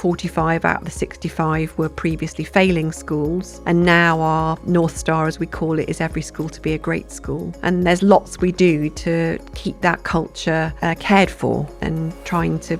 45 out of the 65 were previously failing schools. And now our North Star, as we call it, is every school to be a great school. And there's lots we do to keep that culture cared for, and trying to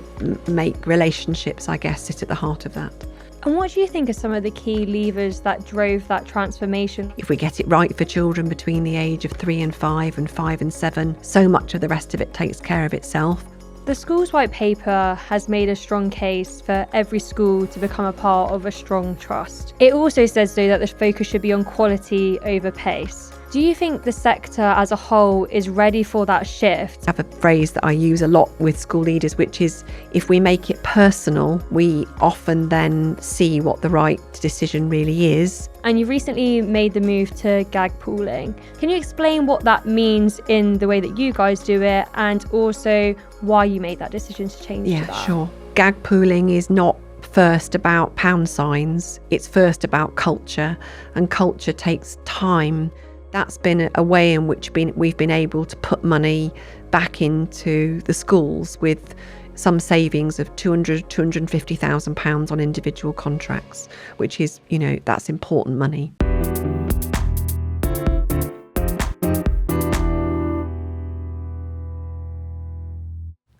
make relationships, I guess, sit at the heart of that. And what do you think are some of the key levers that drove that transformation? If we get it right for children between the age of 3 and 5 and 5 and 7, so much of the rest of it takes care of itself. The school's white paper has made a strong case for every school to become a part of a strong trust. It also says, though, that the focus should be on quality over pace. Do you think the sector as a whole is ready for that shift? I have a phrase that I use a lot with school leaders, which is, if we make it personal, we often then see what the right decision really is. And you recently made the move to gag pooling. Can you explain what that means in the way that you guys do it, and also why you made that decision to change to that? Yeah, sure. Gag pooling is not first about pound signs. It's first about culture, and culture takes time. That's been a way in which we've been able to put money back into the schools, with some savings of £250,000 on individual contracts, which is, that's important money.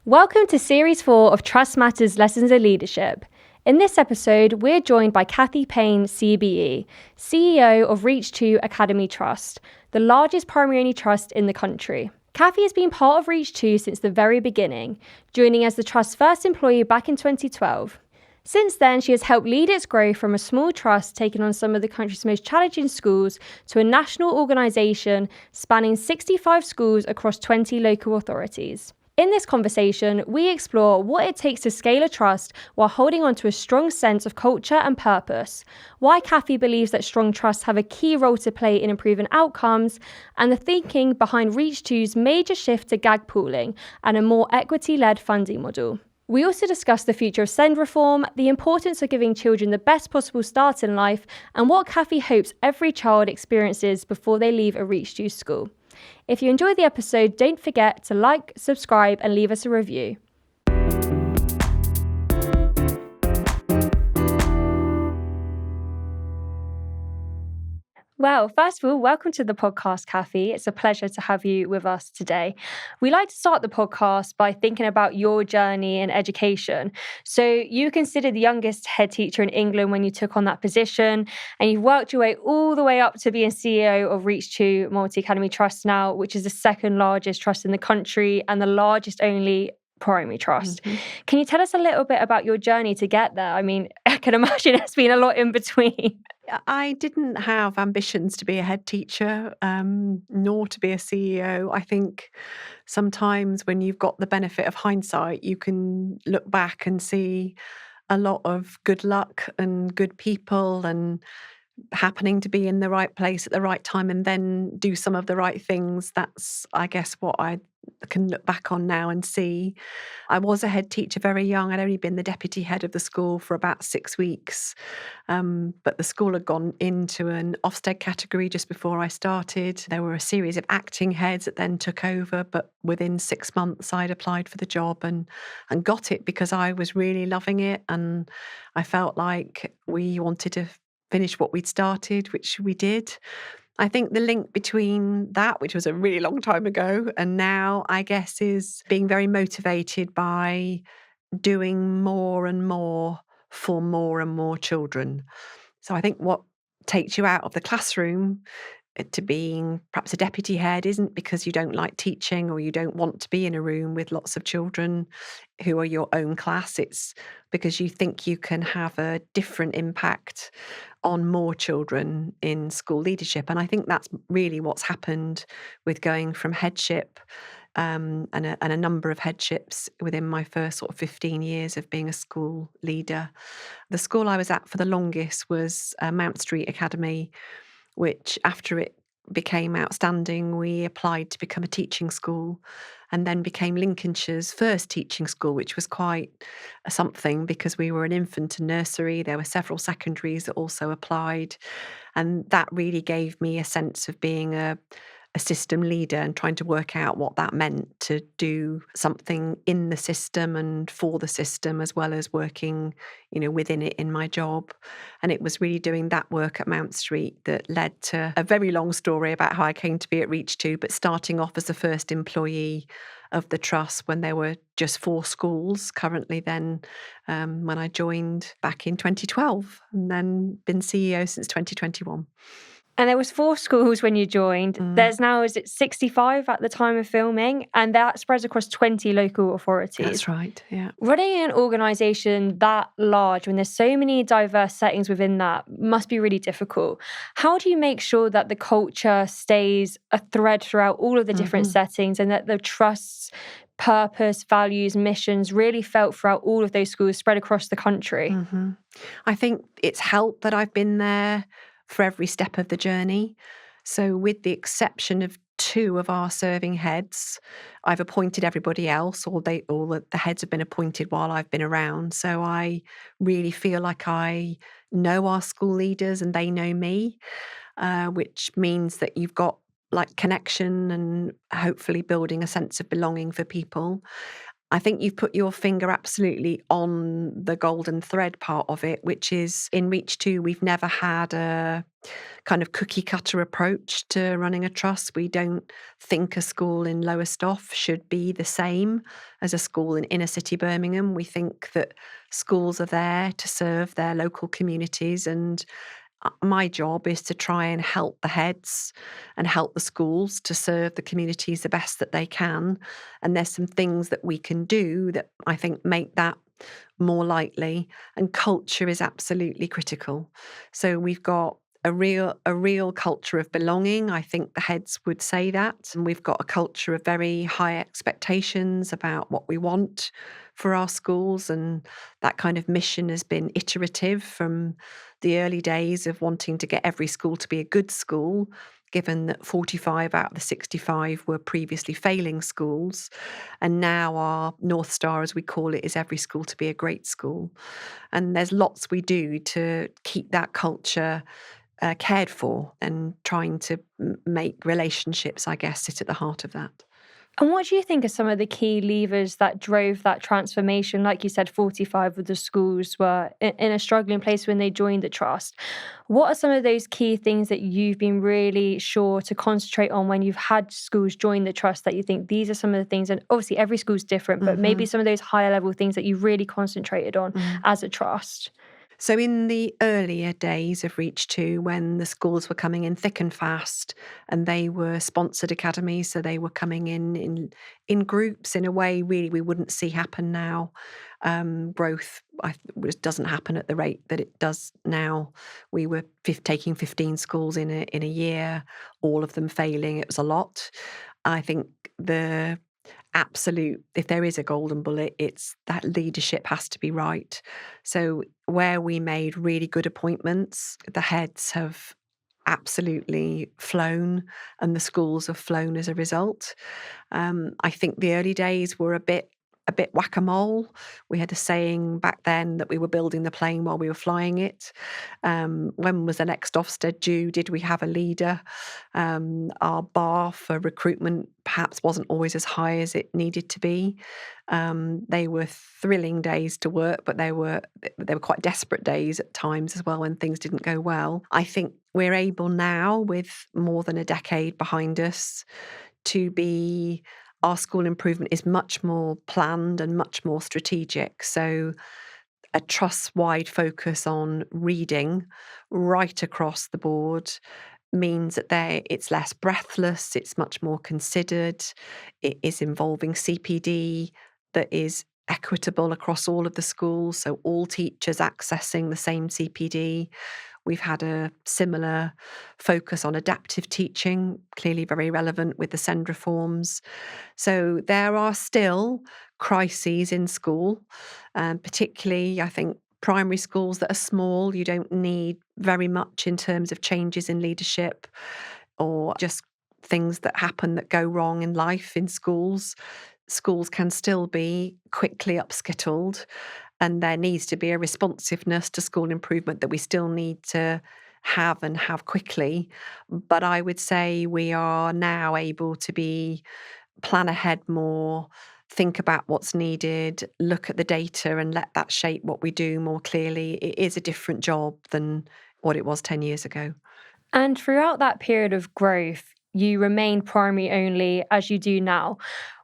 Welcome to Series 4 of Trust Matters Lessons in Leadership. In this episode, we're joined by Cathie Paine CBE, CEO of Reach 2 Academy Trust, the largest primary-only trust in the country. Cathie has been part of Reach 2 since the very beginning, joining as the trust's first employee back in 2012. Since then, she has helped lead its growth from a small trust taking on some of the country's most challenging schools to a national organisation spanning 65 schools across 20 local authorities. In this conversation, we explore what it takes to scale a trust while holding on to a strong sense of culture and purpose, why Cathie believes that strong trusts have a key role to play in improving outcomes, and the thinking behind Reach 2's major shift to gag pooling and a more equity-led funding model. We also discuss the future of SEND reform, the importance of giving children the best possible start in life, and what Cathie hopes every child experiences before they leave a Reach 2 school. If you enjoyed the episode, don't forget to like, subscribe, and leave us a review. Well, first of all, welcome to the podcast, Cathie. It's a pleasure to have you with us today. We like to start the podcast by thinking about your journey in education. So you were considered the youngest head teacher in England when you took on that position, and you've worked your way all the way up to being CEO of Reach 2 Multi-Academy Trust now, which is the second largest trust in the country and the largest only primary trust. Mm-hmm. Can you tell us a little bit about your journey to get there? I mean, I can imagine it's been a lot in between. I didn't have ambitions to be a head teacher, nor to be a CEO. I think sometimes when you've got the benefit of hindsight, you can look back and see a lot of good luck and good people and happening to be in the right place at the right time and then do some of the right things. That's, I guess, what I can look back on now and see. I was a head teacher very young. I'd only been the deputy head of the school for about 6 weeks. But the school had gone into an Ofsted category just before I started. There were a series of acting heads that then took over, but within 6 months I'd applied for the job and got it because I was really loving it, and I felt like we wanted to finish what we'd started, which we did. I think the link between that, which was a really long time ago, and now, I guess, is being very motivated by doing more and more for more and more children. So I think what takes you out of the classroom to being perhaps a deputy head isn't because you don't like teaching or you don't want to be in a room with lots of children who are your own class. It's because you think you can have a different impact on more children in school leadership. And I think that's really what's happened with going from headship and a number of headships within my first sort of 15 years of being a school leader. The school I was at for the longest was Mount Street Academy, which after it became outstanding, we applied to become a teaching school and then became Lincolnshire's first teaching school, which was quite something because we were an infant and nursery. There were several secondaries that also applied. And that really gave me a sense of being a a system leader and trying to work out what that meant to do something in the system and for the system, as well as working, within it in my job. And it was really doing that work at Mount Street that led to a very long story about how I came to be at Reach 2, but starting off as the first employee of the trust when there were just 4 schools currently then, when I joined back in 2012, and then been CEO since 2021. And there was 4 schools when you joined. There's now, is it 65 at the time of filming? And that spreads across 20 local authorities. That's right, yeah. Running an organisation that large, when there's so many diverse settings within that, must be really difficult. How do you make sure that the culture stays a thread throughout all of the different settings, and that the trust's purpose, values, missions really felt throughout all of those schools spread across the country? I think it's helped that I've been there for every step of the journey. So with the exception of 2 of our serving heads, I've appointed everybody else, or the heads have been appointed while I've been around. So I really feel like I know our school leaders and they know me, which means that you've got like connection and hopefully building a sense of belonging for people. I think you've put your finger absolutely on the golden thread part of it, which is in Reach 2, we've never had a kind of cookie cutter approach to running a trust. We don't think a school in Lowestoft should be the same as a school in inner city Birmingham. We think that schools are there to serve their local communities, and my job is to try and help the heads and help the schools to serve the communities the best that they can. And there's some things that we can do that I think make that more likely. And culture is absolutely critical. So we've got a real culture of belonging. I think the heads would say that. And we've got a culture of very high expectations about what we want for our schools. And that kind of mission has been iterative from the early days of wanting to get every school to be a good school, given that 45 out of the 65 were previously failing schools. And now our North Star, as we call it, is every school to be a great school. And there's lots we do to keep that culture cared for, and trying to make relationships, I guess, sit at the heart of that. And what do you think are some of the key levers that drove that transformation? Like you said, 45 of the schools were in a struggling place when they joined the trust. What are some of those key things that you've been really sure to concentrate on when you've had schools join the trust, that you think these are some of the things, and obviously every school's different, but maybe some of those higher level things that you really concentrated on as a trust? So in the earlier days of Reach 2, when the schools were coming in thick and fast, and they were sponsored academies, so they were coming in groups in a way really we wouldn't see happen now. Growth doesn't happen at the rate that it does now. We were taking 15 schools in a year, all of them failing. It was a lot. I think the absolute, if there is a golden bullet, it's that leadership has to be right. So where we made really good appointments, the heads have absolutely flown, and the schools have flown as a result. I think the early days were a bit whack-a-mole. We had a saying back then that we were building the plane while we were flying it. When was the next Ofsted due? Did we have a leader? Our bar for recruitment perhaps wasn't always as high as it needed to be. They were thrilling days to work, but they were quite desperate days at times as well when things didn't go well. I think we're able now, with more than a decade behind us, to be, our school improvement is much more planned and much more strategic. So a trust-wide focus on reading right across the board means that it's less breathless, it's much more considered, it is involving CPD that is equitable across all of the schools, so all teachers accessing the same CPD. We've had a similar focus on adaptive teaching, clearly very relevant with the SEND reforms. So there are still crises in school, particularly, I think, primary schools that are small. You don't need very much in terms of changes in leadership or just things that happen that go wrong in life in schools. Schools can still be quickly upskittled, and there needs to be a responsiveness to school improvement that we still need to have and have quickly. But I would say we are now able to plan ahead more, think about what's needed, look at the data and let that shape what we do more clearly. It is a different job than what it was 10 years ago. And throughout that period of growth, you remained primary only as you do now.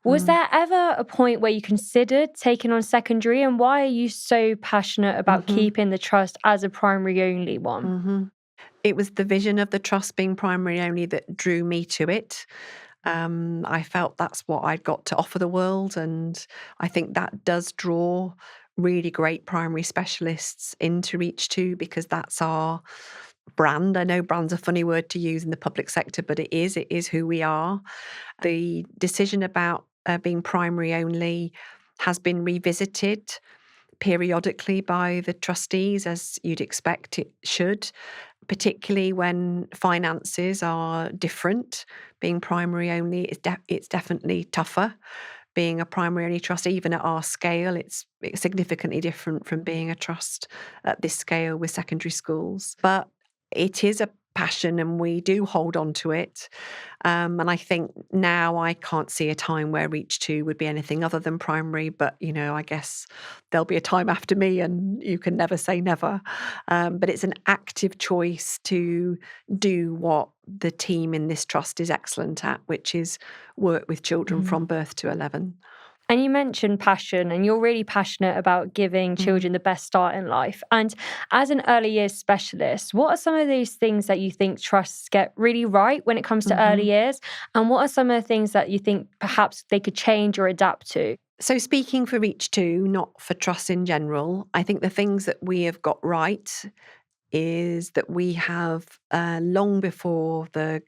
Was Mm. there ever a point where you considered taking on secondary? And why are you so passionate about hmm keeping the trust as a primary only one? hmm It was the vision of the trust being primary only that drew me to it. I felt that's what I'd got to offer the world, and I think that does draw really great primary specialists into Reach 2 because that's our brand. I know brand's a funny word to use in the public sector, but it is who we are. The decision about being primary only has been revisited periodically by the trustees, as you'd expect it should, particularly when finances are different. Being primary only it's definitely tougher. Being a primary only trust, even at our scale, it's significantly different from being a trust at this scale with secondary schools. But it is a passion and we do hold on to it. And I think now I can't see a time where Reach 2 would be anything other than primary. But, I guess there'll be a time after me and you can never say never. But it's an active choice to do what the team in this trust is excellent at, which is work with children Mhm. from birth to 11. And you mentioned passion, and you're really passionate about giving Mm. children the best start in life. And as an early years specialist, what are some of these things that you think trusts get really right when it comes to early hmm years? And what are some of the things that you think perhaps they could change or adapt to? So, speaking for Reach 2, not for trusts in general, I think the things that we have got right is that we have, long before the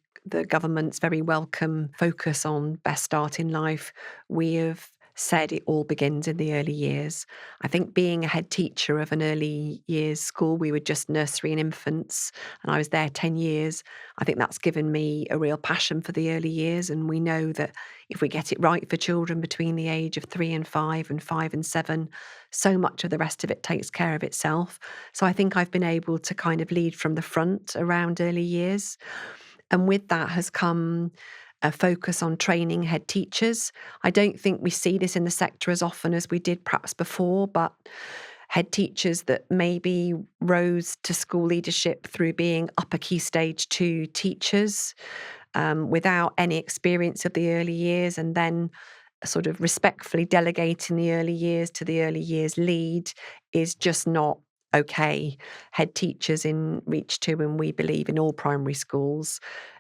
government's very welcome focus on best start in life, we have said it all begins in the early years. I think being a head teacher of an early years school, we were just nursery and infants, and I was there 10 years. I think that's given me a real passion for the early years, and we know that if we get it right for children between the age of 3 and 5 and 7, so much of the rest of it takes care of itself. So I think I've been able to kind of lead from the front around early years. And with that has come a focus on training head teachers. I don't think we see this in the sector as often as we did perhaps before, but head teachers that maybe rose to school leadership through being upper key stage 2 teachers without any experience of the early years, and then sort of respectfully delegating the early years to the early years lead is just not okay. Head teachers in Reach 2, and we believe in all primary schools,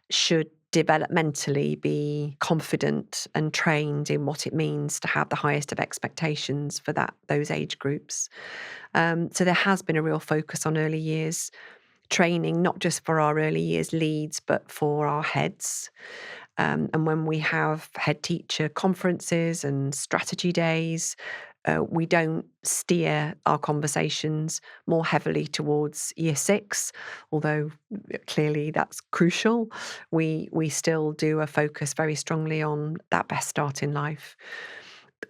should developmentally be confident and trained in what it means to have the highest of expectations for those age groups. So there has been a real focus on early years training, not just for our early years leads, but for our heads. And when we have head teacher conferences and strategy days, we don't steer our conversations more heavily towards year 6, although clearly that's crucial. We still do a focus very strongly on that best start in life.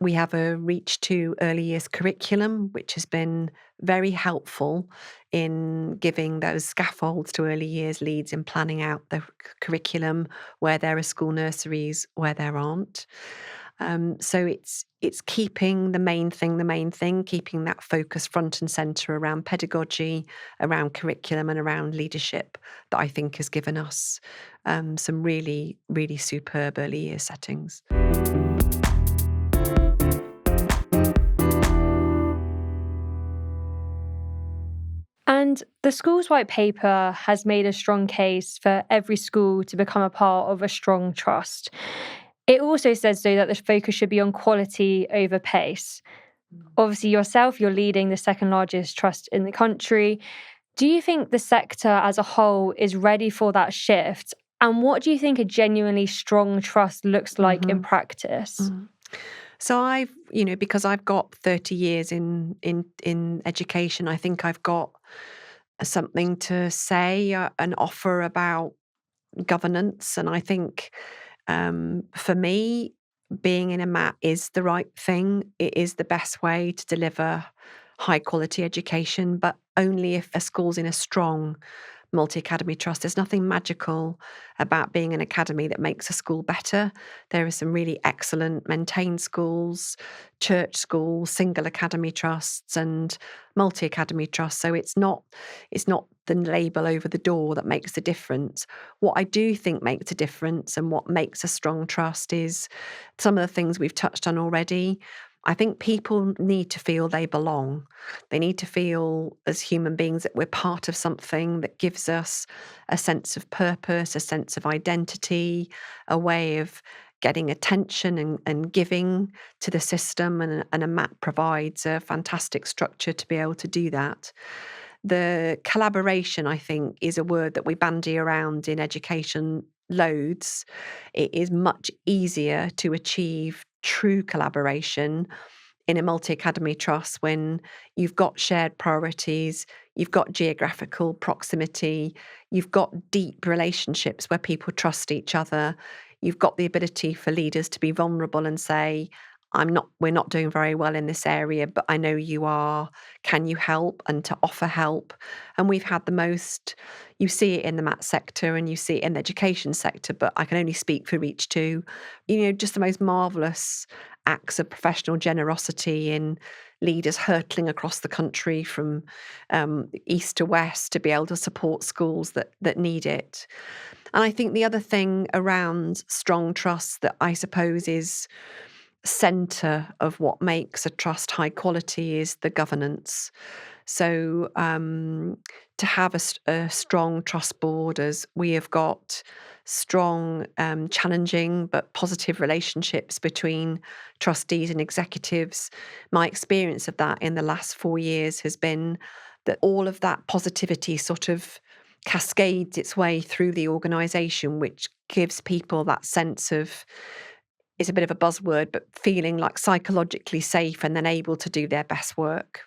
We have a Reach 2 early years curriculum, which has been very helpful in giving those scaffolds to early years leads in planning out the curriculum where there are school nurseries, where there aren't. So it's keeping the main thing, keeping that focus front and centre around pedagogy, around curriculum, and around leadership that I think has given us some really, really superb early year settings. And the school's white paper has made a strong case for every school to become a part of a strong trust. It also says, though, that the focus should be on quality over pace. Obviously, yourself, you're leading the second largest trust in the country. Do you think the sector as a whole is ready for that shift? And what do you think a genuinely strong trust looks like in Mhm. practice? Mm. So because I've got 30 years in education, I think I've got something to say and offer about governance. And I think for me, being in a MAT is the right thing. It is the best way to deliver high quality education, but only if a school's in a strong multi-academy trust. There's nothing magical about being an academy that makes a school better. There are some really excellent maintained schools, church schools, single academy trusts and multi-academy trusts. So it's not the label over the door that makes the difference. What I do think makes a difference and what makes a strong trust is some of the things we've touched on already. I think people need to feel they belong. They need to feel as human beings that we're part of something that gives us a sense of purpose, a sense of identity, a way of getting attention and giving to the system. And a map provides a fantastic structure to be able to do that. The collaboration, I think, is a word that we bandy around in education loads. It is much easier to achieve true collaboration in a multi-academy trust when you've got shared priorities, you've got geographical proximity, you've got deep relationships where people trust each other, you've got the ability for leaders to be vulnerable and say, we're not doing very well in this area, but I know you are. Can you help? And to offer help. And we've had the most, you see it in the MAT sector and you see it in the education sector, but I can only speak for Reach 2. Just the most marvellous acts of professional generosity in leaders hurtling across the country from east to west to be able to support schools that need it. And I think the other thing around strong trust that I suppose is centre of what makes a trust high quality is the governance. So to have a strong trust board, as we have got strong, challenging but positive relationships between trustees and executives, my experience of that in the last 4 years has been that all of that positivity sort of cascades its way through the organisation, which gives people that sense of, it's a bit of a buzzword, but feeling like psychologically safe and then able to do their best work.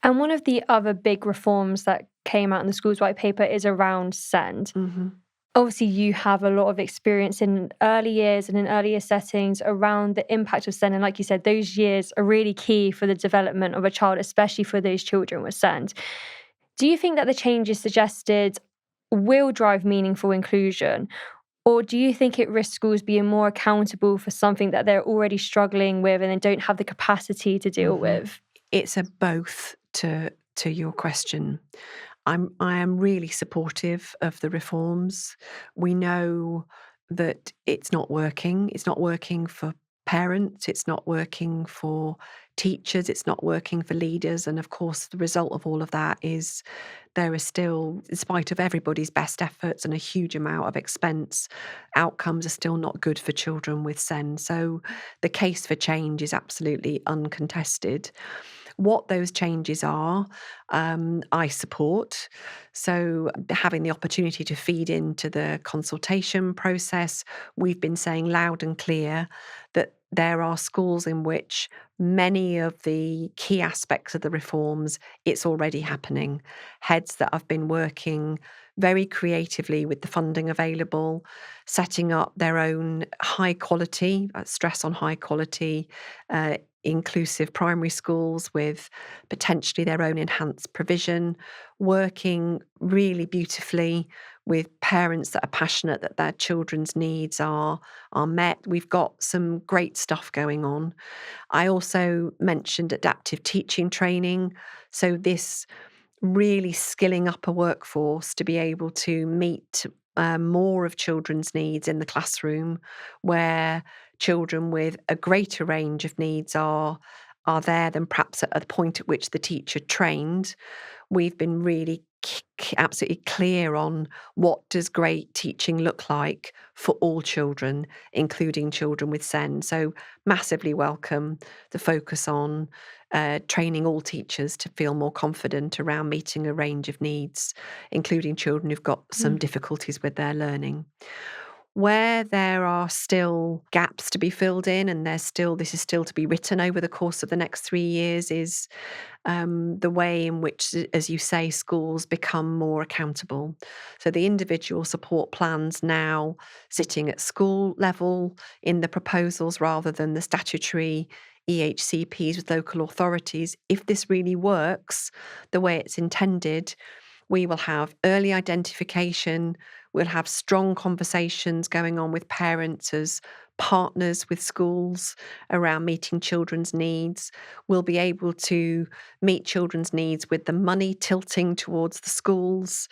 And one of the other big reforms that came out in the Schools White Paper is around SEND. Mm-hmm. Obviously, you have a lot of experience in early years and in earlier settings around the impact of SEND. And like you said, those years are really key for the development of a child, especially for those children with SEND. Do you think that the changes suggested will drive meaningful inclusion? Or do you think it risks schools being more accountable for something that they're already struggling with and they don't have the capacity to deal with? It's a both to your question. I am really supportive of the reforms. We know that it's not working. It's not working for parents. It's not working for teachers. It's not working for leaders. And of course, the result of all of that is there is still, in spite of everybody's best efforts and a huge amount of expense, outcomes are still not good for children with SEN. So the case for change is absolutely uncontested. What those changes are, I support. So having the opportunity to feed into the consultation process, we've been saying loud and clear that there are schools in which many of the key aspects of the reforms, it's already happening. Heads that have been working very creatively with the funding available, setting up their own high quality, stress on high quality, inclusive primary schools with potentially their own enhanced provision, working really beautifully with parents that are passionate that their children's needs are met. We've got some great stuff going on. I also mentioned adaptive teaching training. So this really skilling up a workforce to be able to meet more of children's needs in the classroom, where children with a greater range of needs are there than perhaps at the point at which the teacher trained. We've been really absolutely clear on what does great teaching look like for all children, including children with SEN. So massively welcome the focus on training all teachers to feel more confident around meeting a range of needs, including children who've got some difficulties with their learning. Where there are still gaps to be filled in, and this is still to be written over the course of the next 3 years, is the way in which, as you say, schools become more accountable. So the individual support plans now sitting at school level in the proposals rather than the statutory EHCPs with local authorities. If this really works the way it's intended, We will have early identification. We'll have strong conversations going on with parents as partners with schools around meeting children's needs. We'll be able to meet children's needs with the money tilting towards the schools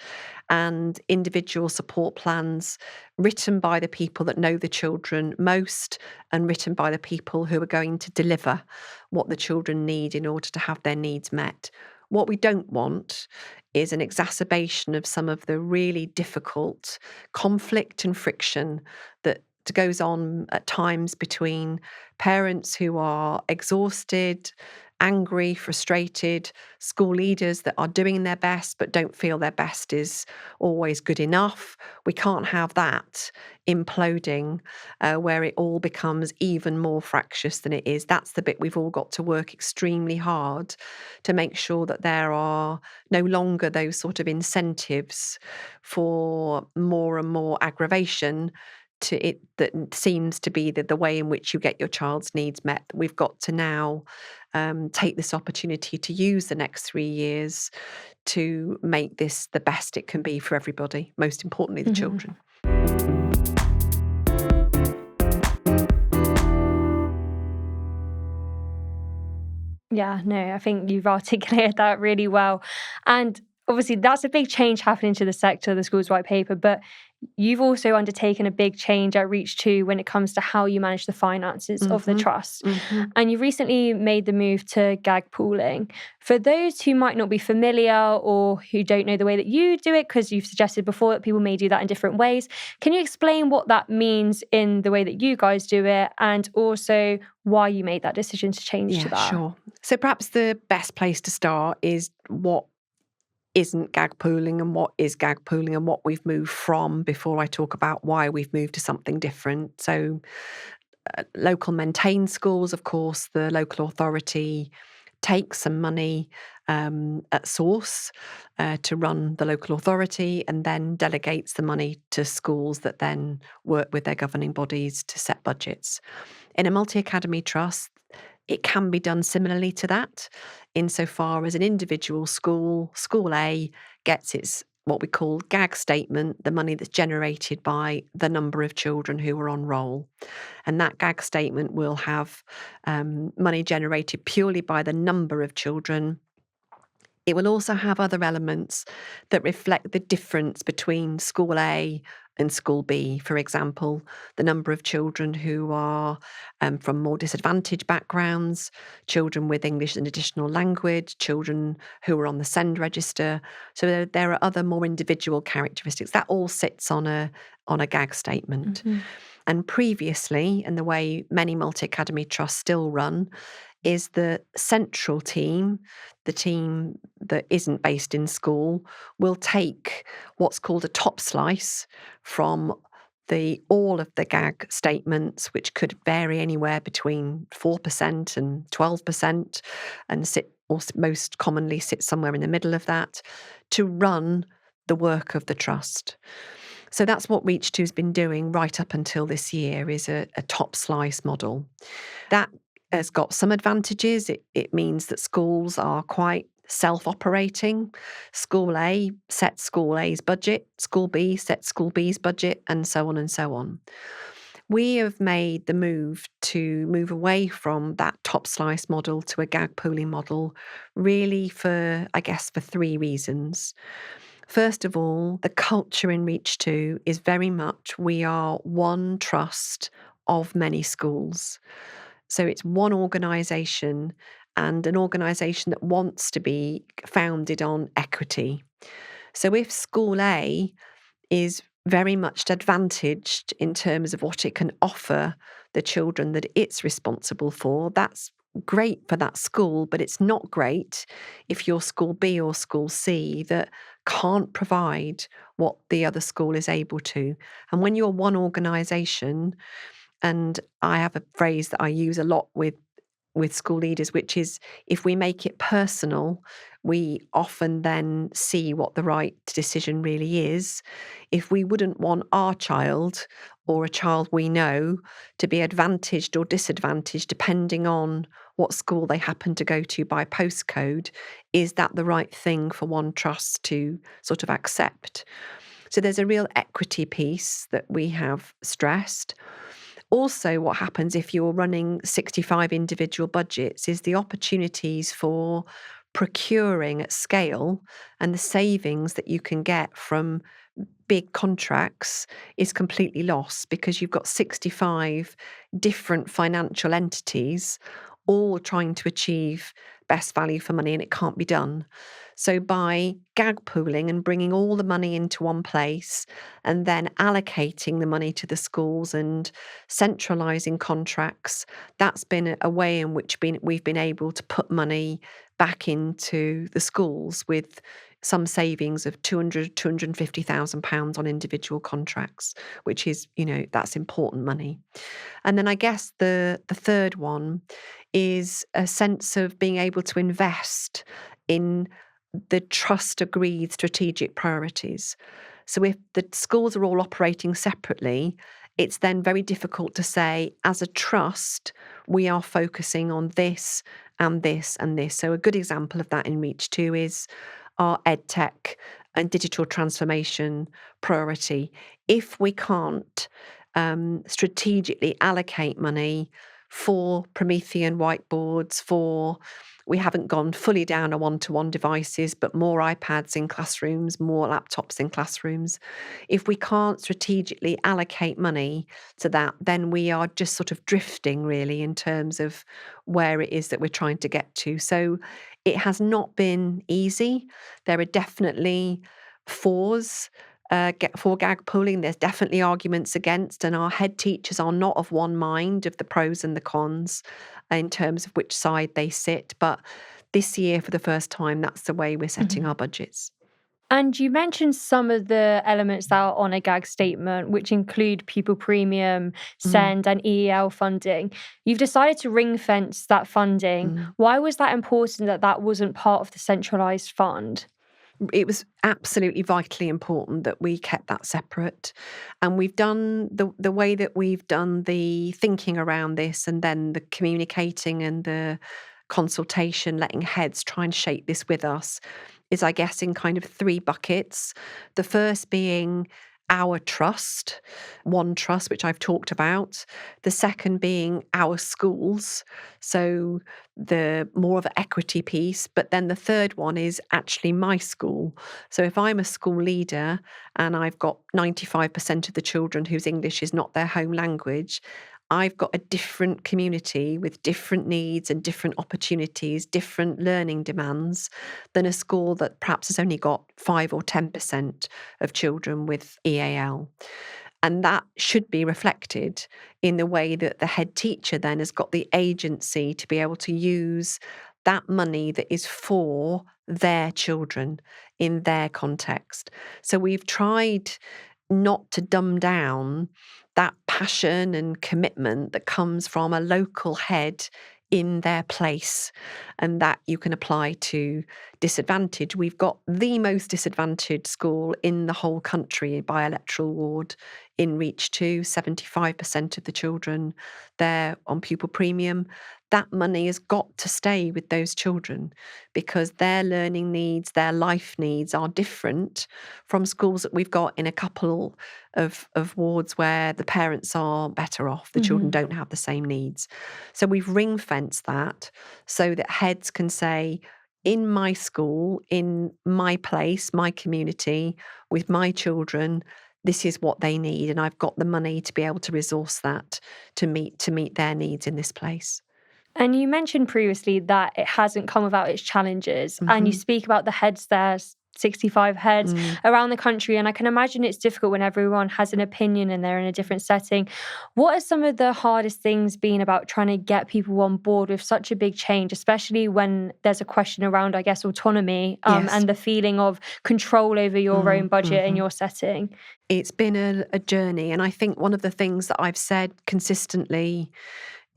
and individual support plans written by the people that know the children most and written by the people who are going to deliver what the children need in order to have their needs met. What we don't want is an exacerbation of some of the really difficult conflict and friction that goes on at times between parents who are exhausted, angry, frustrated, school leaders that are doing their best but don't feel their best is always good enough. We can't have that imploding where it all becomes even more fractious than it is. That's the bit we've all got to work extremely hard to make sure that there are no longer those sort of incentives for more and more aggravation to it that seems to be the way in which you get your child's needs met. We've got to now take this opportunity to use the next 3 years to make this the best it can be for everybody, most importantly, the children. Yeah, no, I think you've articulated that really well. And obviously, that's a big change happening to the sector, the Schools White Paper, but you've also undertaken a big change at Reach 2 when it comes to how you manage the finances of the trust. And you recently made the move to gag pooling. For those who might not be familiar or who don't know the way that you do it, because you've suggested before that people may do that in different ways, can you explain what that means in the way that you guys do it and also why you made that decision to change to that? Yeah, sure. So perhaps the best place to start is what isn't gag pooling and what is gag pooling and what we've moved from before I talk about why we've moved to something different. So local maintained schools, of course, the local authority takes some money at source to run the local authority and then delegates the money to schools that then work with their governing bodies to set budgets. In a multi-academy trust, it can be done similarly to that, insofar as an individual school, School A, gets its what we call gag statement, the money that's generated by the number of children who are on roll. And that gag statement will have money generated purely by the number of children. It will also have other elements that reflect the difference between School A and School B. For example, the number of children who are from more disadvantaged backgrounds, children with English as an additional language, children who are on the SEND register. So there are other more individual characteristics. That all sits on a gag statement. And previously, and the way many multi-academy trusts still run, is the central team, the team that isn't based in school, will take what's called a top slice from all of the gag statements, which could vary anywhere between 4% and 12%, and most commonly sit somewhere in the middle of that, to run the work of the trust. So that's what Reach 2 has been doing right up until this year, is a top slice model. That has got some advantages. It means that schools are quite self-operating. School A sets School A's budget, School B sets School B's budget, and so on and so on. We have made the move away from that top slice model to a gag pooling model, really for 3 reasons. First of all, the culture in Reach 2 is very much we are one trust of many schools. So it's one organisation, and an organisation that wants to be founded on equity. So if School A is very much advantaged in terms of what it can offer the children that it's responsible for, that's great for that school, but it's not great if you're School B or School C that can't provide what the other school is able to. And when you're one organisation, and I have a phrase that I use a lot with school leaders, which is, if we make it personal, we often then see what the right decision really is. If we wouldn't want our child or a child we know to be advantaged or disadvantaged depending on what school they happen to go to by postcode, is that the right thing for one trust to sort of accept? So there's a real equity piece that we have stressed. Also, what happens if you're running 65 individual budgets is the opportunities for procuring at scale and the savings that you can get from big contracts is completely lost because you've got 65 different financial entities all trying to achieve best value for money, and it can't be done. So by gag pooling and bringing all the money into one place and then allocating the money to the schools and centralising contracts, that's been a way in which we've been able to put money back into the schools with some savings of £250,000 on individual contracts, which is, that's important money. And then I guess the third one is a sense of being able to invest in the trust agreed strategic priorities. So if the schools are all operating separately, it's then very difficult to say, as a trust, we are focusing on this and this and this. So a good example of that in Reach 2 is our EdTech and digital transformation priority. If we can't strategically allocate money for Promethean whiteboards, we haven't gone fully down a one-to-one devices, but more iPads in classrooms, more laptops in classrooms. If we can't strategically allocate money to that, then we are just sort of drifting really in terms of where it is that we're trying to get to. So it has not been easy. There are definitely fours for gag pooling. There's definitely arguments against, and our head teachers are not of one mind of the pros and the cons in terms of which side they sit. But this year, for the first time, that's the way we're setting our budgets. And you mentioned some of the elements that are on a gag statement, which include pupil premium, SEND, and EEL funding. You've decided to ring fence that funding. Why was that important that that wasn't part of the centralised fund? It was absolutely vitally important that we kept that separate. And we've done the way that we've done the thinking around this and then the communicating and the consultation, letting heads try and shape this with us, is, I guess, in kind of three buckets. The first being our trust, one trust, which I've talked about. The second being our schools, so the more of an equity piece. But then the third one is actually my school. So if I'm a school leader and I've got 95% of the children whose English is not their home language, I've got a different community with different needs and different opportunities, different learning demands than a school that perhaps has only got 5 or 10% of children with EAL. And that should be reflected in the way that the head teacher then has got the agency to be able to use that money that is for their children in their context. So we've tried not to dumb down that passion and commitment that comes from a local head in their place, and that you can apply to disadvantage. We've got the most disadvantaged school in the whole country by electoral ward in Reach 2, 75% of the children there on pupil premium. That money has got to stay with those children because their learning needs, their life needs are different from schools that we've got in a couple of wards where the parents are better off. The children don't have the same needs. So we've ring-fenced that so that heads can say, in my school, in my place, my community, with my children, this is what they need. And I've got the money to be able to resource that to meet their needs in this place. And you mentioned previously that it hasn't come without its challenges. And you speak about the heads there, 65 heads around the country. And I can imagine it's difficult when everyone has an opinion and they're in a different setting. What are some of the hardest things been about trying to get people on board with such a big change, especially when there's a question around, I guess, autonomy and the feeling of control over your own budget and your setting? It's been a journey. And I think one of the things that I've said consistently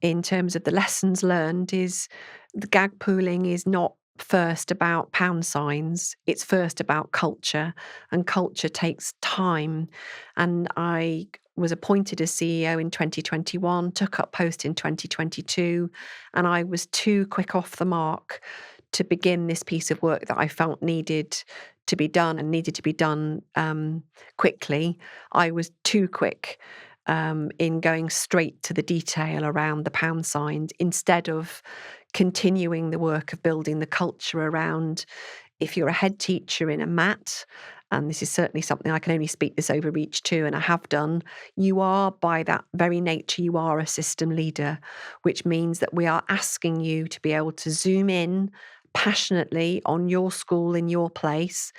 in terms of the lessons learned is the gag pooling is not first about pound signs. It's first about culture, and culture takes time. And I was appointed as CEO in 2021, took up post in 2022, and I was too quick off the mark to begin this piece of work that I felt needed to be done and needed to be done quickly. I was too quick in going straight to the detail around the pound signs instead of continuing the work of building the culture around, if you're a head teacher in a MAT, and this is certainly something I can only speak this over Reach to, and I have done, you are, by that very nature, you are a system leader, which means that we are asking you to be able to zoom in passionately on your school in your place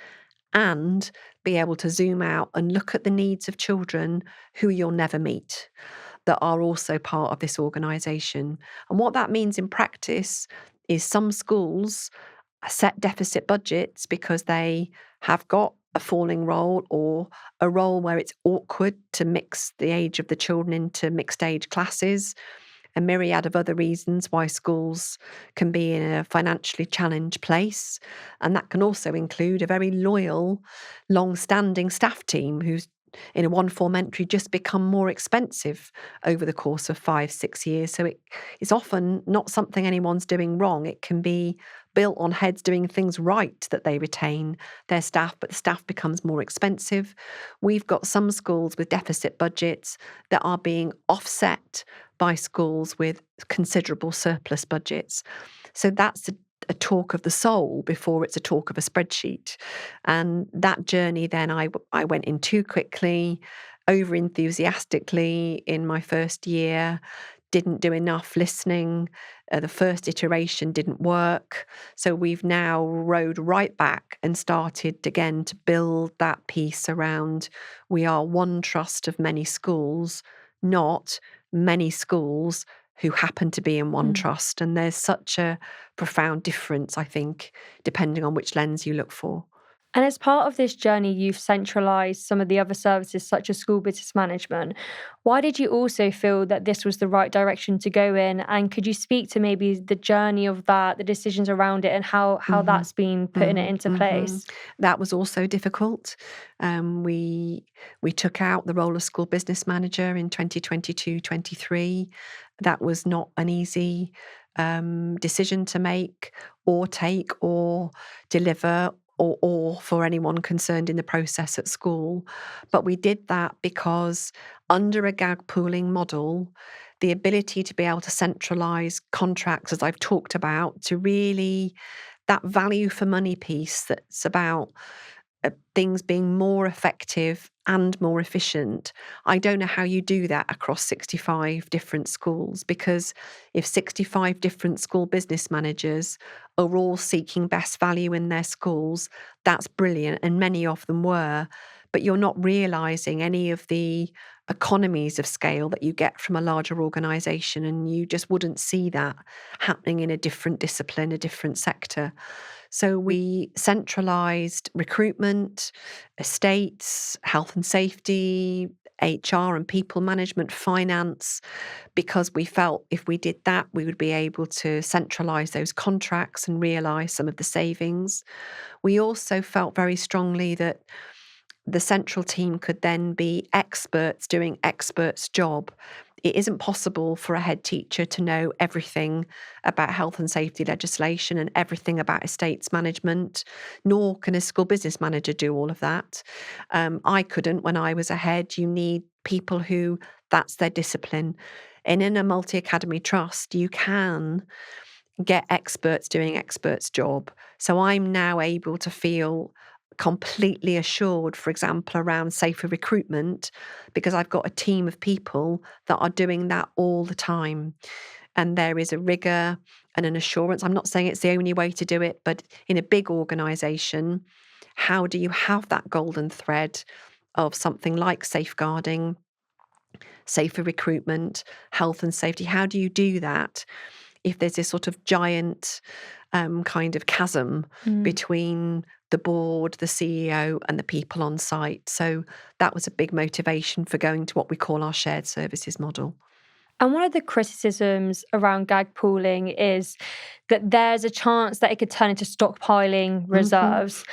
and be able to zoom out and look at the needs of children who you'll never meet, that are also part of this organisation. And what that means in practice is some schools set deficit budgets because they have got a falling roll or a role where it's awkward to mix the age of the children into mixed age classes, a myriad of other reasons why schools can be in a financially challenged place. And that can also include a very loyal, long-standing staff team who's in a one form entry just become more expensive over the course of 5-6 years. So it's often not something anyone's doing wrong. It can be built on heads doing things right that they retain their staff, but the staff becomes more expensive. We've got some schools with deficit budgets that are being offset by schools with considerable surplus budgets. So that's a talk of the soul before it's a talk of a spreadsheet. And that journey then I went in too quickly, over enthusiastically in my first year, didn't do enough listening. The first iteration didn't work. So we've now rode right back and started again to build that piece around we are one trust of many schools, not many schools who happen to be in one trust. And there's such a profound difference, I think, depending on which lens you look for. And as part of this journey, you've centralised some of the other services, such as school business management. Why did you also feel that this was the right direction to go in? And could you speak to maybe the journey of that, the decisions around it, and how that's been putting it into place? That was also difficult. We took out the role of school business manager in 2022-23. That was not an easy decision to make or take or deliver or for anyone concerned in the process at school. But we did that because under a gag pooling model, the ability to be able to centralise contracts, as I've talked about, to really that value for money piece that's about things being more effective and more efficient. I don't know how you do that across 65 different schools, because if 65 different school business managers are all seeking best value in their schools, that's brilliant, and many of them were, but you're not realising any of the economies of scale that you get from a larger organisation, and you just wouldn't see that happening in a different discipline, a different sector. So we centralised recruitment, estates, health and safety, HR and people management, finance, because we felt if we did that, we would be able to centralise those contracts and realise some of the savings. We also felt very strongly that the central team could then be experts doing experts' job. It isn't possible for a head teacher to know everything about health and safety legislation and everything about estates management, nor can a school business manager do all of that. I couldn't when I was a head. You need people who that's their discipline. And in a multi-academy trust, you can get experts doing experts' job. So I'm now able to feel completely assured, for example, around safer recruitment, because I've got a team of people that are doing that all the time. And there is a rigour and an assurance. I'm not saying it's the only way to do it, but in a big organisation, how do you have that golden thread of something like safeguarding, safer recruitment, health and safety? How do you do that if there's this sort of giant kind of chasm between the board, the CEO, and the people on site? So that was a big motivation for going to what we call our shared services model. And one of the criticisms around gag pooling is that there's a chance that it could turn into stockpiling Mhm. reserves.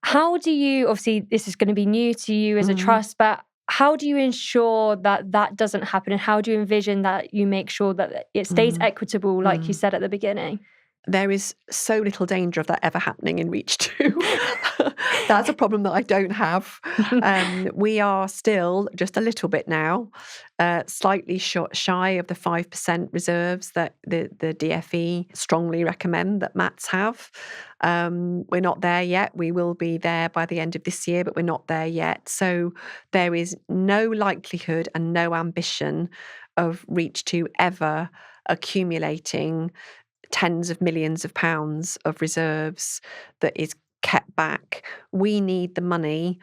How do you, obviously, this is going to be new to you as a Mhm. trust, but how do you ensure that that doesn't happen? And how do you envision that you make sure that it stays Mm. equitable, like you Mm. said at the beginning? There is so little danger of that ever happening in Reach 2. That's a problem that I don't have. We are still just a little bit now, slightly shy of the 5% reserves that the DfE strongly recommend that MATs have. We're not there yet. We will be there by the end of this year, but we're not there yet. So there is no likelihood and no ambition of Reach 2 ever accumulating tens of millions of pounds of reserves that is kept back. We need the money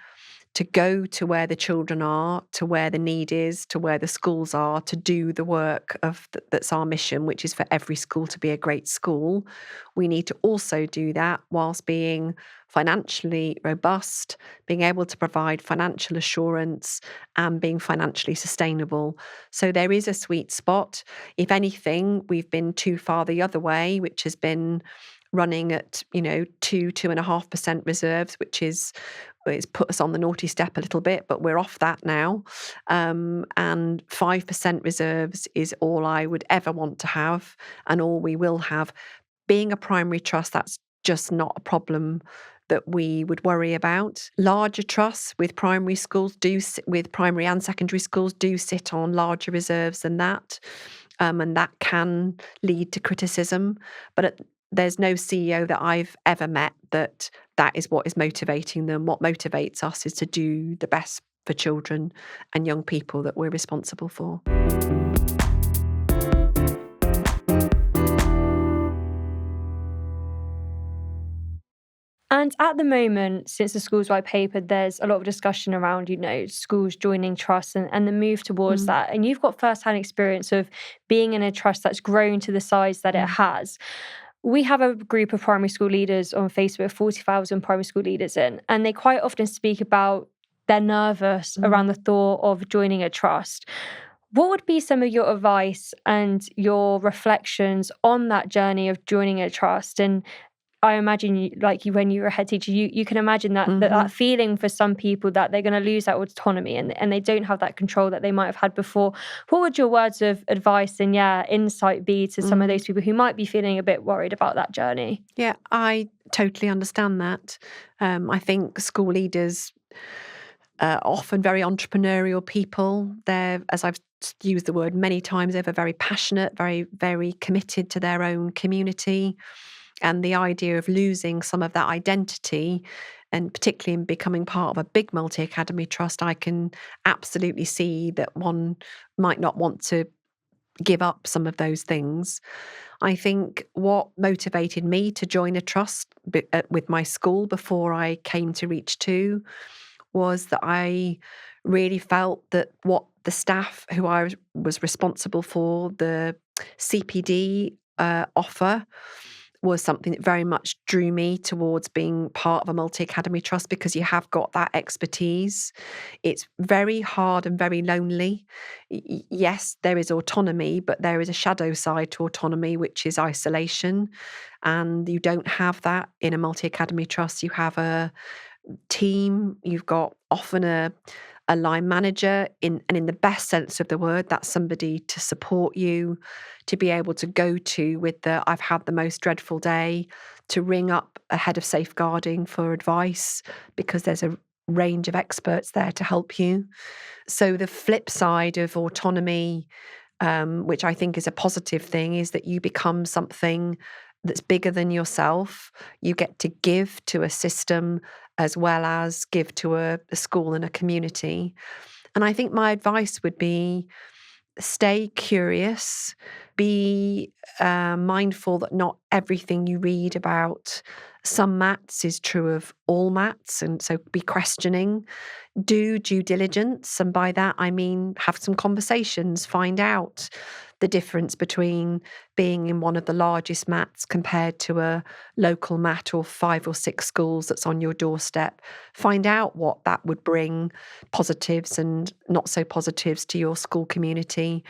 to go to where the children are, to where the need is, to where the schools are, to do the work of that's our mission, which is for every school to be a great school. We need to also do that whilst being financially robust, being able to provide financial assurance, and being financially sustainable. So there is a sweet spot. If anything, we've been too far the other way, which has been running at 2.5% reserves, which is it's put us on the naughty step a little bit, but we're off that now. And 5% reserves is all I would ever want to have, and all we will have. Being a primary trust, that's just not a problem that we would worry about. Larger trusts with primary schools with primary and secondary schools do sit on larger reserves than that, and that can lead to criticism. But there's no CEO that I've ever met that is what is motivating them. What motivates us is to do the best for children and young people that we're responsible for. And at the moment, since the schools white paper, there's a lot of discussion around, schools joining trusts and the move towards Mm, that. And you've got firsthand experience of being in a trust that's grown to the size that it mm, has. We have a group of primary school leaders on Facebook, 40,000 primary school leaders in, and they quite often speak about they're nervous around the mm. thought of joining a trust. What would be some of your advice and your reflections on that journey of joining a trust? And I imagine, when you were a head teacher, you can imagine that Mhm, feeling for some people that they're going to lose that autonomy and they don't have that control that they might have had before. What would your words of advice and insight be to some of mm. those people who might be feeling a bit worried about that journey? Yeah, I totally understand that. I think school leaders are often very entrepreneurial people. They're, as I've used the word many times, they're very passionate, very, very committed to their own community. And the idea of losing some of that identity, and particularly in becoming part of a big multi academy trust, I can absolutely see that one might not want to give up some of those things. I think what motivated me to join a trust with my school before I came to Reach 2 was that I really felt that what the staff who I was responsible for, the CPD offer, was something that very much drew me towards being part of a multi academy trust because you have got that expertise. It's very hard and very lonely. Yes, there is autonomy, but there is a shadow side to autonomy, which is isolation. And you don't have that in a multi academy trust. You have a team, you've got often a line manager and in the best sense of the word, that's somebody to support you, to be able to go to with the I've had the most dreadful day, to ring up a head of safeguarding for advice because there's a range of experts there to help you. So the flip side of autonomy, which I think is a positive thing, is that you become something that's bigger than yourself. You get to give to a system as well as give to a school and a community. And I think my advice would be stay curious, be mindful that not everything you read about some maths is true of all maths. And so be questioning, do due diligence. And by that, I mean, have some conversations, find out the difference between being in one of the largest mats compared to a local mat or 5 or 6 schools that's on your doorstep. Find out what that would bring, positives and not so positives to your school community.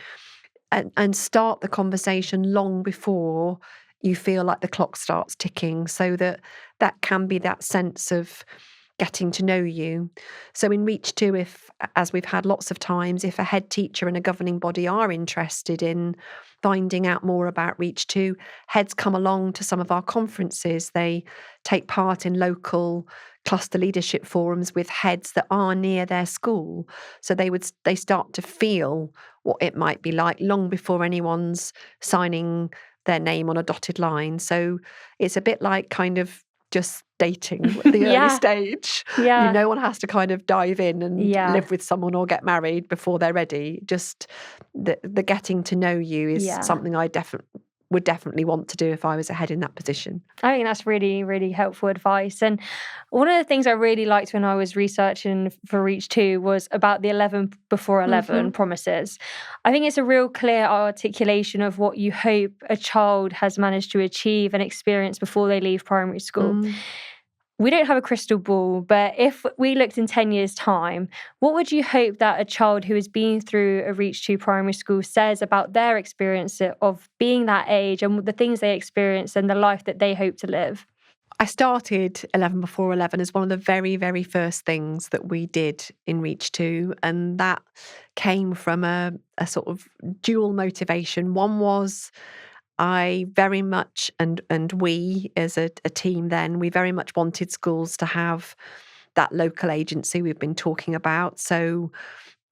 and start the conversation long before you feel like the clock starts ticking, so that can be that sense of getting to know you. So in Reach 2, if, as we've had lots of times, if a head teacher and a governing body are interested in finding out more about Reach 2, heads come along to some of our conferences. They take part in local cluster leadership forums with heads that are near their school. So they start to feel what it might be like long before anyone's signing their name on a dotted line. So it's a bit like kind of just dating at the early Yeah. stage. Yeah. No one has to kind of dive in and Yeah. live with someone or get married before they're ready. Just the getting to know you is Yeah. something I would definitely want to do if I was a head in that position. I think that's really, really helpful advice. And one of the things I really liked when I was researching for Reach 2 was about the 11 before 11 promises. I think it's a real clear articulation of what you hope a child has managed to achieve and experience before they leave primary school. We don't have a crystal ball, but if we looked in 10 years' time, what would you hope that a child who has been through a Reach 2 primary school says about their experience of being that age and the things they experience and the life that they hope to live? I started 11 before 11 as one of the very, very first things that we did in Reach 2. And that came from a sort of dual motivation. One was I very much, and we as a team then, we very much wanted schools to have that local agency we've been talking about. So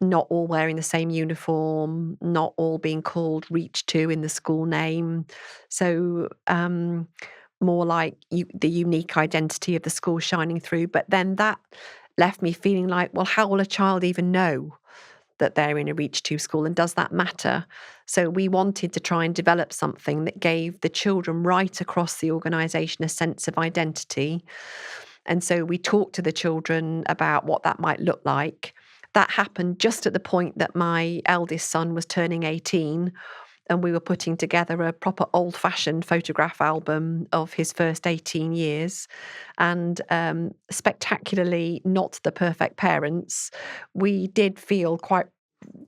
not all wearing the same uniform, not all being called Reach 2 in the school name. So more like the unique identity of the school shining through. But then that left me feeling like, well, how will a child even know that they're in a Reach 2 school, and does that matter? So we wanted to try and develop something that gave the children right across the organisation a sense of identity. And so we talked to the children about what that might look like. That happened just at the point that my eldest son was turning 18, and we were putting together a proper old-fashioned photograph album of his first 18 years. And spectacularly not the perfect parents, we did feel quite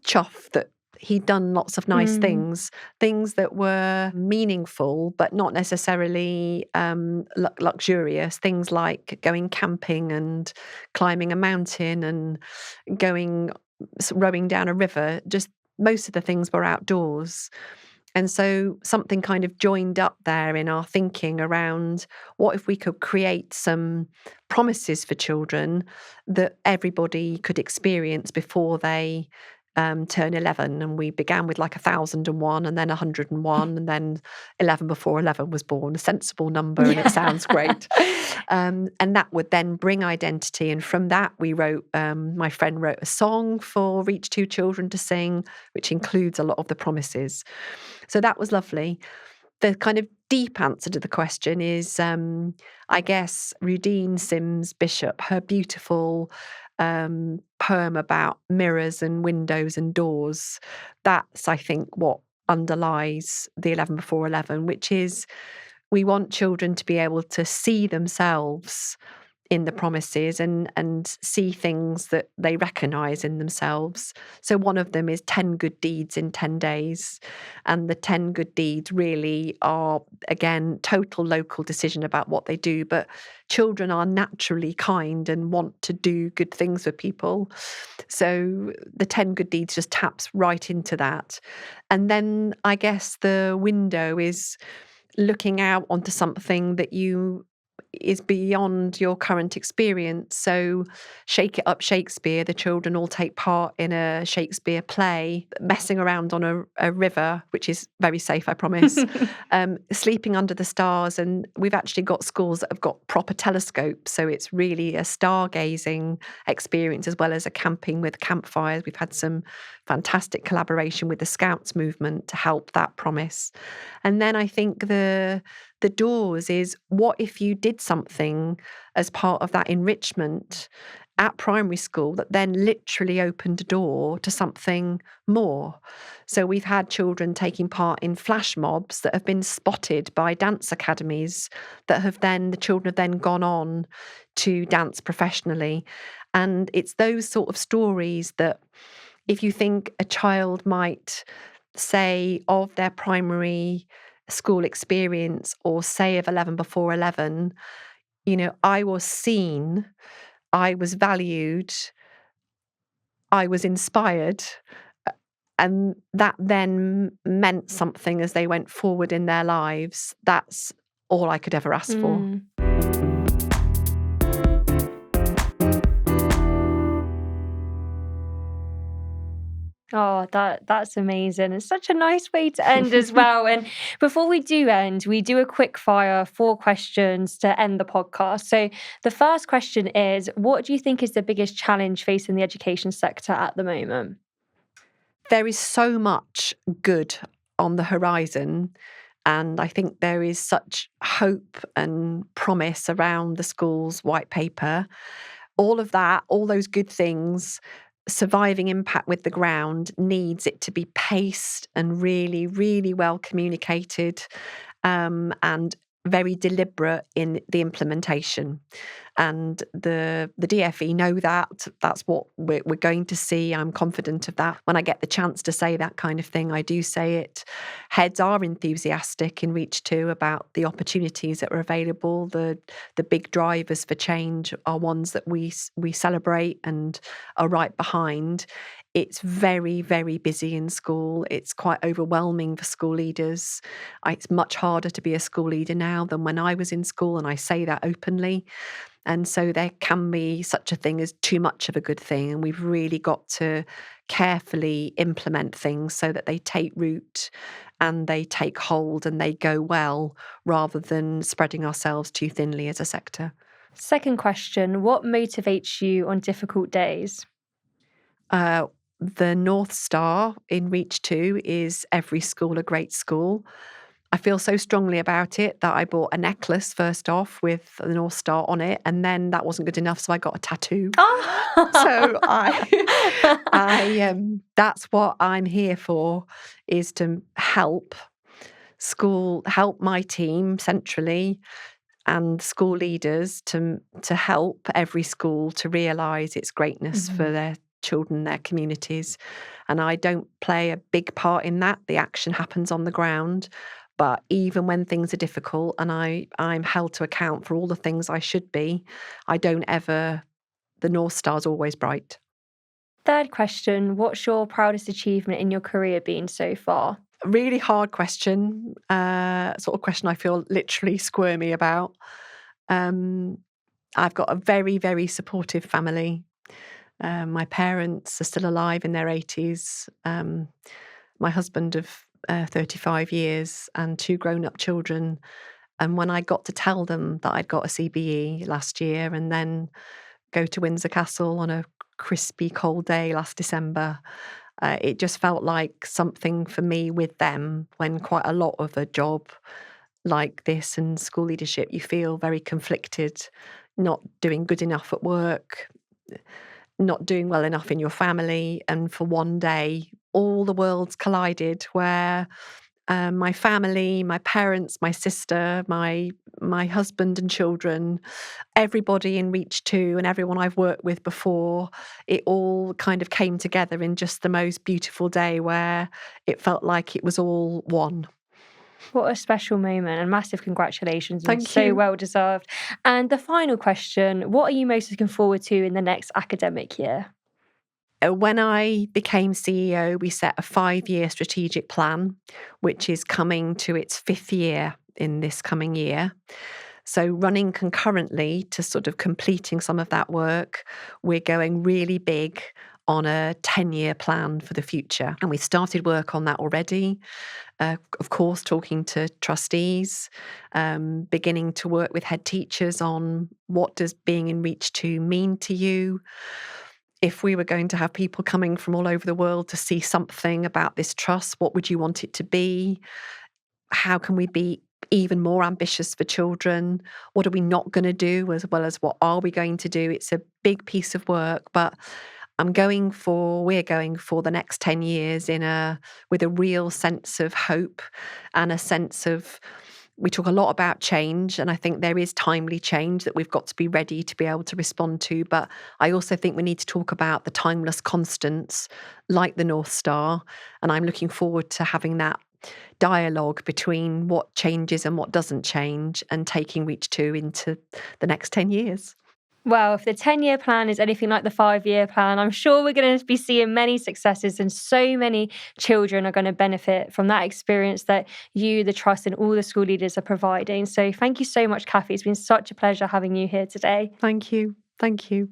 chuffed that he'd done lots of nice things that were meaningful, but not necessarily luxurious. Things like going camping and climbing a mountain and rowing down a river. Just most of the things were outdoors. And so something kind of joined up there in our thinking around what if we could create some promises for children that everybody could experience before they turn 11. And we began with like 1,001 and then 101 and then 11 before 11 was born, a sensible number, and it sounds great. And that would then bring identity. And from that, we wrote, my friend wrote a song for Reach 2 children to sing, which includes a lot of the promises. So that was lovely. The kind of deep answer to the question is, I guess, Rudine Sims Bishop, her beautiful poem about mirrors and windows and doors. That's, I think, what underlies the 11 before 11, which is we want children to be able to see themselves in the promises and see things that they recognise in themselves. So one of them is 10 good deeds in 10 days. And the 10 good deeds really are, again, total local decision about what they do. But children are naturally kind and want to do good things for people. So the 10 good deeds just taps right into that. And then I guess the window is looking out onto something that is beyond your current experience. So Shake It Up Shakespeare, the children all take part in a Shakespeare play, messing around on a river, which is very safe, I promise, sleeping under the stars. And we've actually got schools that have got proper telescopes. So it's really a stargazing experience as well as a camping with campfires. We've had some fantastic collaboration with the Scouts movement to help that promise. And then I think the doors is, what if you did something as part of that enrichment at primary school that then literally opened a door to something more? So we've had children taking part in flash mobs that have been spotted by dance academies the children have then gone on to dance professionally. And it's those sort of stories that, if you think a child might say, of their primary school experience, or say of 11 before 11, I was seen, I was valued, I was inspired. uh, And that then meant something as they went forward in their lives. That's all I could ever ask for. Mm. Oh, that's amazing. It's such a nice way to end as well. And before we do end, we do a quick fire 4 questions to end the podcast. So the first question is, what do you think is the biggest challenge facing the education sector at the moment? There is so much good on the horizon. And I think there is such hope and promise around the school's white paper. All of that, all those good things, surviving impact with the ground needs it to be paced and really, really well communicated, and very deliberate in the implementation. And the DFE know that. That's what we're going to see. I'm confident of that. When I get the chance to say that kind of thing, I do say it. Heads are enthusiastic in Reach 2 about the opportunities that are available. The big drivers for change are ones that we celebrate and are right behind. It's very, very busy in school. It's quite overwhelming for school leaders. It's much harder to be a school leader now than when I was in school, and I say that openly. And so there can be such a thing as too much of a good thing, and we've really got to carefully implement things so that they take root and they take hold and they go well, rather than spreading ourselves too thinly as a sector. Second question, what motivates you on difficult days? The North Star in Reach 2 is every school a great school. I feel so strongly about it that I bought a necklace first off with the North Star on it, and then that wasn't good enough, so I got a tattoo. So that's what I'm here for, is to help my team centrally and school leaders to help every school to realise its greatness for their children, their communities. And I don't play a big part in that. The action happens on the ground. But even when things are difficult and I'm held to account for all the things I should be, the North Star's always bright. Third question, what's your proudest achievement in your career been so far? A really hard question, sort of question I feel literally squirmy about. I've got a very, very supportive family. My parents are still alive in their 80s. My husband of 35 years and 2 grown-up children. And when I got to tell them that I'd got a CBE last year and then go to Windsor Castle on a crispy cold day last December, it just felt like something for me with them, when quite a lot of a job like this and school leadership, you feel very conflicted, not doing good enough at work, not doing well enough in your family. And for one day, all the worlds collided, where my family, my parents, my sister, my husband and children, everybody in Reach 2 and everyone I've worked with before, it all kind of came together in just the most beautiful day, where it felt like it was all one. What a special moment, and massive congratulations. Thank So you. well deserved. And the final question, what are you most looking forward to in the next academic year? When I became CEO, we set a 5-year strategic plan, which is coming to its 5th year in this coming year. So running concurrently to sort of completing some of that work, we're going really big on a 10-year plan for the future. And we've started work on that already. Of course, talking to trustees, beginning to work with head teachers on what does being in Reach 2 mean to you. If we were going to have people coming from all over the world to see something about this trust, what would you want it to be? How can we be even more ambitious for children? What are we not going to do, as well as what are we going to do? It's a big piece of work, but we're going for the next 10 years with a real sense of hope and a sense of We talk a lot about change, and I think there is timely change that we've got to be ready to be able to respond to. But I also think we need to talk about the timeless constants like the North Star. And I'm looking forward to having that dialogue between what changes and what doesn't change and taking Reach 2 into the next 10 years. Well, if the 10-year plan is anything like the 5-year plan, I'm sure we're going to be seeing many successes, and so many children are going to benefit from that experience that you, the Trust, and all the school leaders are providing. So thank you so much, Cathie. It's been such a pleasure having you here today. Thank you. Thank you.